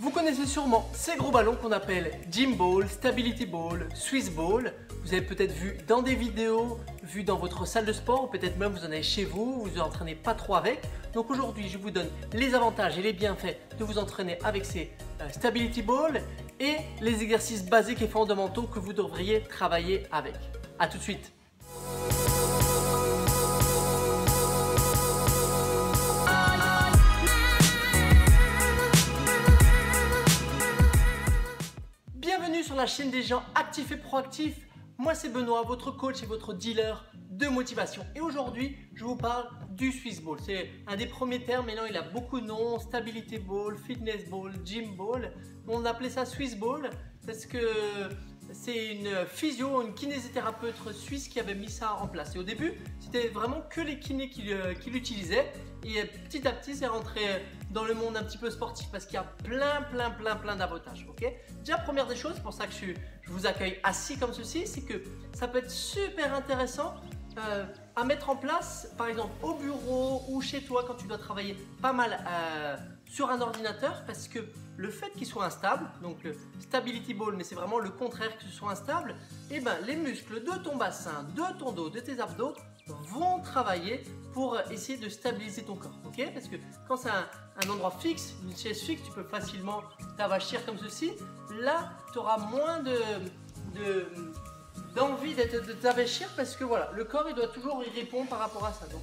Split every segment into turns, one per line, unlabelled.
Vous connaissez sûrement ces gros ballons qu'on appelle Gym Ball, Stability Ball, Swiss Ball. Vous avez peut-être vu dans des vidéos, vu dans votre salle de sport, ou peut-être même vous en avez chez vous, vous entraînez pas trop avec. Donc aujourd'hui, je vous donne les avantages et les bienfaits de vous entraîner avec ces Stability Ball et les exercices basiques et fondamentaux que vous devriez travailler avec. A tout de suite. Bienvenue sur la chaîne des gens actifs et proactifs. Moi c'est Benoît, votre coach et votre dealer de motivation. Et aujourd'hui, je vous parle du Swiss Ball. C'est un des premiers termes, maintenant il a beaucoup de noms, Stability Ball, Fitness Ball, Gym Ball. On appelait ça Swiss Ball parce que c'est une physio, une kinésithérapeute suisse qui avait mis ça en place. Et au début, c'était vraiment que les kinés qui l'utilisaient. Et petit à petit, c'est rentré dans le monde un petit peu sportif parce qu'il y a plein d'avantages. Okay, déjà, première des choses, c'est pour ça que je vous accueille assis comme ceci, c'est que ça peut être super intéressant à mettre en place, par exemple au bureau ou chez toi quand tu dois travailler pas mal sur un ordinateur, parce que le fait qu'il soit instable, donc le Stability Ball, mais c'est vraiment le contraire que ce soit instable, et ben les muscles de ton bassin, de ton dos, de tes abdos vont travailler pour essayer de stabiliser ton corps, ok? Parce que quand c'est un endroit fixe, une chaise fixe, tu peux facilement t'avachir comme ceci. Là, tu auras moins d'envie de t'avachir parce que voilà, le corps il doit toujours y répondre par rapport à ça. Donc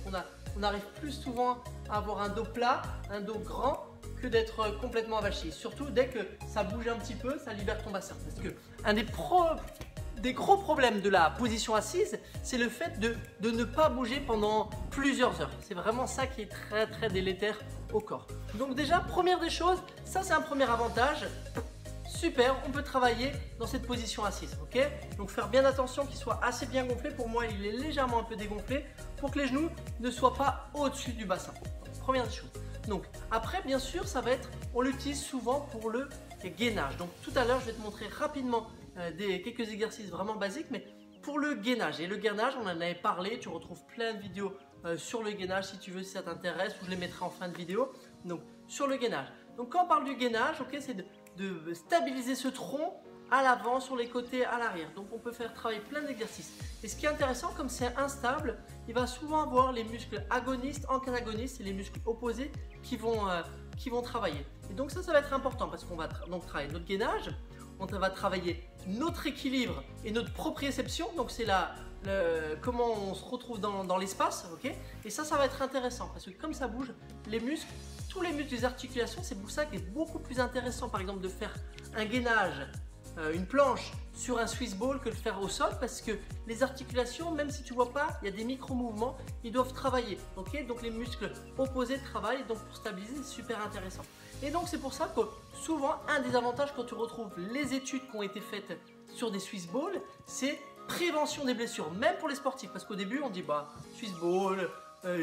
on arrive plus souvent à avoir un dos plat, un dos grand, que d'être complètement avachi. Surtout dès que ça bouge un petit peu, ça libère ton bassin. Parce que un des gros problèmes de la position assise, c'est le fait de ne pas bouger pendant plusieurs heures. C'est vraiment ça qui est très délétère au corps. Donc déjà, première des choses, ça c'est un premier avantage. Super, on peut travailler dans cette position assise, ok? Donc faire bien attention qu'il soit assez bien gonflé. Pour moi, il est légèrement un peu dégonflé pour que les genoux ne soient pas au-dessus du bassin. Donc, première des choses. Donc après, bien sûr, ça va être, on l'utilise souvent pour le gainage. Donc tout à l'heure, je vais te montrer rapidement quelques exercices vraiment basiques, mais pour le gainage. Et le gainage, on en avait parlé, tu retrouves plein de vidéos sur le gainage si tu veux, si ça t'intéresse, ou je les mettrai en fin de vidéo. Donc sur le gainage. Donc quand on parle du gainage, ok, c'est de stabiliser ce tronc à l'avant, sur les côtés, à l'arrière. Donc on peut faire travailler plein d'exercices. Et ce qui est intéressant, comme c'est instable, il va souvent avoir les muscles agonistes, antagonistes, et les muscles opposés qui vont travailler. Et donc ça va être important parce qu'on va donc travailler notre gainage, on va travailler notre équilibre et notre proprioception. Donc c'est comment on se retrouve dans l'espace, ok? Et ça va être intéressant parce que comme ça bouge, les muscles, tous les muscles des articulations, c'est pour ça qu'il est beaucoup plus intéressant par exemple de faire un gainage, une planche sur un Swiss Ball que de faire au sol, parce que les articulations, même si tu vois pas, il y a des micro-mouvements, ils doivent travailler, ok? Donc les muscles opposés travaillent, donc pour stabiliser, c'est super intéressant. Et donc c'est pour ça que souvent, un des avantages quand tu retrouves les études qui ont été faites sur des Swiss Ball, c'est prévention des blessures, même pour les sportifs, parce qu'au début on dit bah Swiss Ball,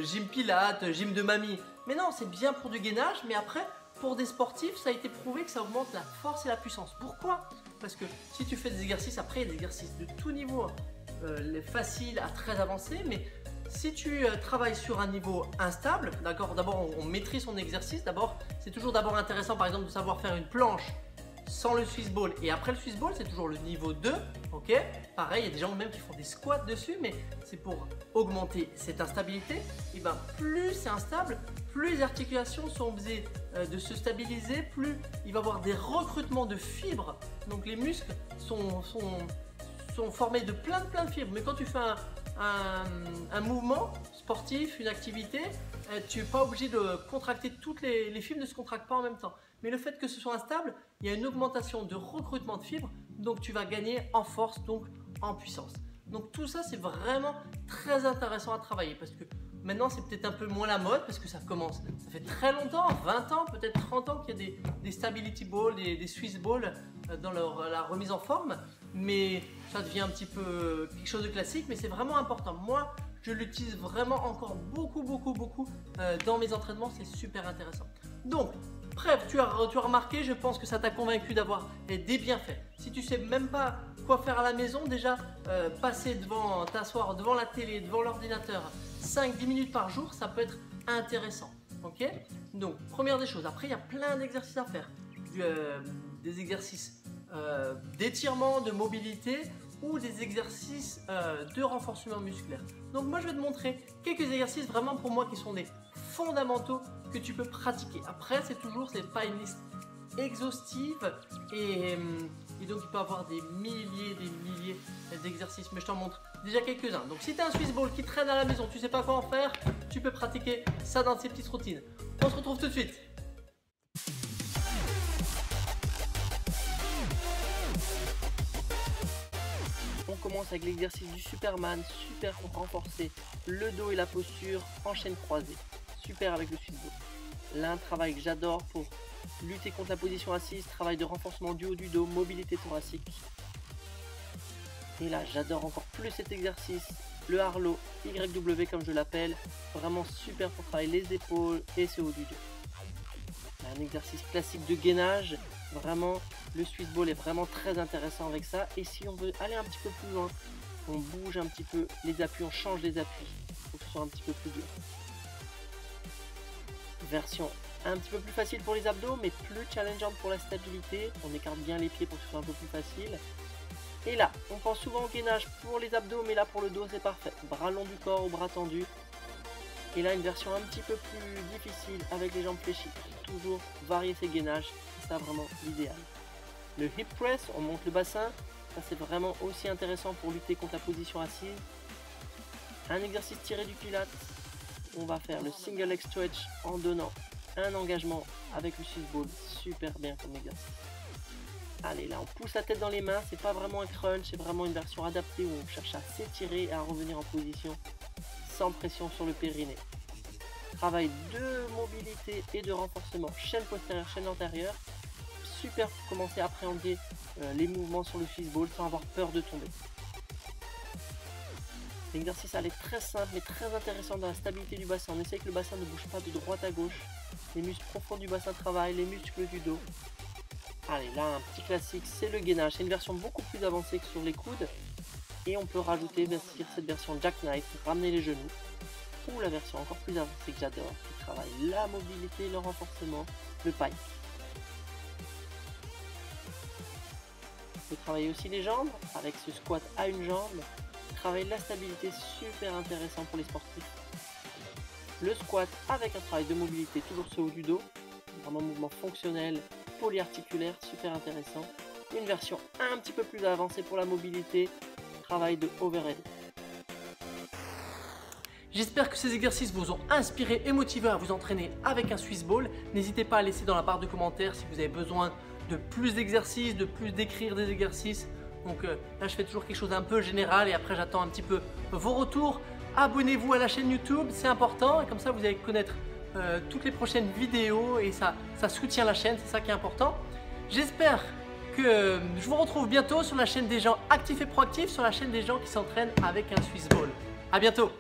gym Pilates, gym de mamie, mais non, c'est bien pour du gainage, mais après pour des sportifs, ça a été prouvé que ça augmente la force et la puissance. Pourquoi? Parce que si tu fais des exercices, après il y a des exercices de tout niveau, faciles à très avancés, mais si tu travailles sur un niveau instable, d'accord, d'abord on maîtrise son exercice, c'est toujours intéressant par exemple de savoir faire une planche sans le Swiss Ball, et après le Swiss Ball c'est toujours le niveau 2, ok? Pareil, il y a des gens même qui font des squats dessus, mais c'est pour augmenter cette instabilité. Et ben plus c'est instable, plus les articulations sont obligées de se stabiliser, plus il va y avoir des recrutements de fibres. Donc les muscles sont formés de plein de fibres. Mais quand tu fais un mouvement sportif, une activité, tu n'es pas obligé de contracter toutes les fibres, ne se contractent pas en même temps. Mais le fait que ce soit instable, il y a une augmentation de recrutement de fibres, donc tu vas gagner en force, donc en puissance. Donc tout ça, c'est vraiment très intéressant à travailler parce que maintenant, c'est peut-être un peu moins la mode parce que ça fait très longtemps, 20 ans, peut-être 30 ans qu'il y a des Stability Ball, des Swiss Ball dans la remise en forme, mais ça devient un petit peu quelque chose de classique, mais c'est vraiment important. Moi, je l'utilise vraiment encore beaucoup dans mes entraînements, c'est super intéressant. Donc, bref, tu as remarqué, je pense que ça t'a convaincu d'avoir des bienfaits. Si tu sais même pas quoi faire à la maison, déjà t'asseoir devant la télé, devant l'ordinateur 5-10 minutes par jour, ça peut être intéressant. Ok? Donc, première des choses. Après, il y a plein d'exercices à faire. des exercices d'étirement, de mobilité ou des exercices de renforcement musculaire. Donc moi je vais te montrer quelques exercices vraiment pour moi qui sont des fondamentaux que tu peux pratiquer. Après c'est pas une liste exhaustive et donc il peut y avoir des milliers d'exercices, mais je t'en montre déjà quelques-uns. Donc si tu as un Swiss ball qui traîne à la maison, tu sais pas quoi en faire, tu peux pratiquer ça dans ces petites routines. On se retrouve tout de suite. On commence avec l'exercice du Superman, super pour renforcer le dos et la posture en chaîne croisée. Super avec le Swiss ball. Là, un travail que j'adore pour lutter contre la position assise, travail de renforcement du haut du dos, mobilité thoracique. Et là, j'adore encore plus cet exercice, le Harlow YW comme je l'appelle, vraiment super pour travailler les épaules et ce haut du dos. Un exercice classique de gainage, vraiment le Swiss ball est vraiment très intéressant avec ça. Et si on veut aller un petit peu plus loin, on bouge un petit peu les appuis, on change les appuis pour que ce soit un petit peu plus dur. Version un petit peu plus facile pour les abdos mais plus challengeante pour la stabilité. On écarte bien les pieds pour que ce soit un peu plus facile. Et là, on pense souvent au gainage pour les abdos, mais là pour le dos c'est parfait. Bras long du corps ou bras tendus. Et là une version un petit peu plus difficile avec les jambes fléchies. Toujours varier ses gainages, c'est ça vraiment l'idéal. Le hip press, on monte le bassin. Ça c'est vraiment aussi intéressant pour lutter contre la position assise. Un exercice tiré du pilates. On va faire le single leg stretch en donnant un engagement avec le Swiss ball, super bien comme exercice. Allez, là on pousse la tête dans les mains, c'est pas vraiment un crunch, c'est vraiment une version adaptée où on cherche à s'étirer et à revenir en position sans pression sur le périnée. Travail de mobilité et de renforcement, chaîne postérieure, chaîne antérieure, super pour commencer à appréhender les mouvements sur le Swiss ball sans avoir peur de tomber. L'exercice est très simple mais très intéressant dans la stabilité du bassin. On essaie que le bassin ne bouge pas de droite à gauche. Les muscles profonds du bassin travaillent, les muscles du dos. Allez, là un petit classique, c'est le gainage. C'est une version beaucoup plus avancée que sur les coudes. Et on peut rajouter bien sûr cette version jackknife, ramener les genoux. Ou la version encore plus avancée que j'adore, qui travaille la mobilité, le renforcement, le pike. On peut travailler aussi les jambes avec ce squat à une jambe. Travailler la stabilité, super intéressant pour les sportifs. Le squat avec un travail de mobilité, toujours ce haut du dos, vraiment mouvement fonctionnel, polyarticulaire, super intéressant. Une version un petit peu plus avancée pour la mobilité, travail de overhead. J'espère que ces exercices vous ont inspiré et motivé à vous entraîner avec un Swiss ball. N'hésitez pas à laisser dans la barre de commentaires si vous avez besoin de plus d'exercices, de plus d'écrire des exercices. Donc là je fais toujours quelque chose d'un peu général et après j'attends un petit peu vos retours. Abonnez-vous à la chaîne YouTube, c'est important et comme ça vous allez connaître toutes les prochaines vidéos et ça soutient la chaîne, c'est ça qui est important. J'espère que je vous retrouve bientôt sur la chaîne des gens actifs et proactifs, sur la chaîne des gens qui s'entraînent avec un Swiss ball. À bientôt!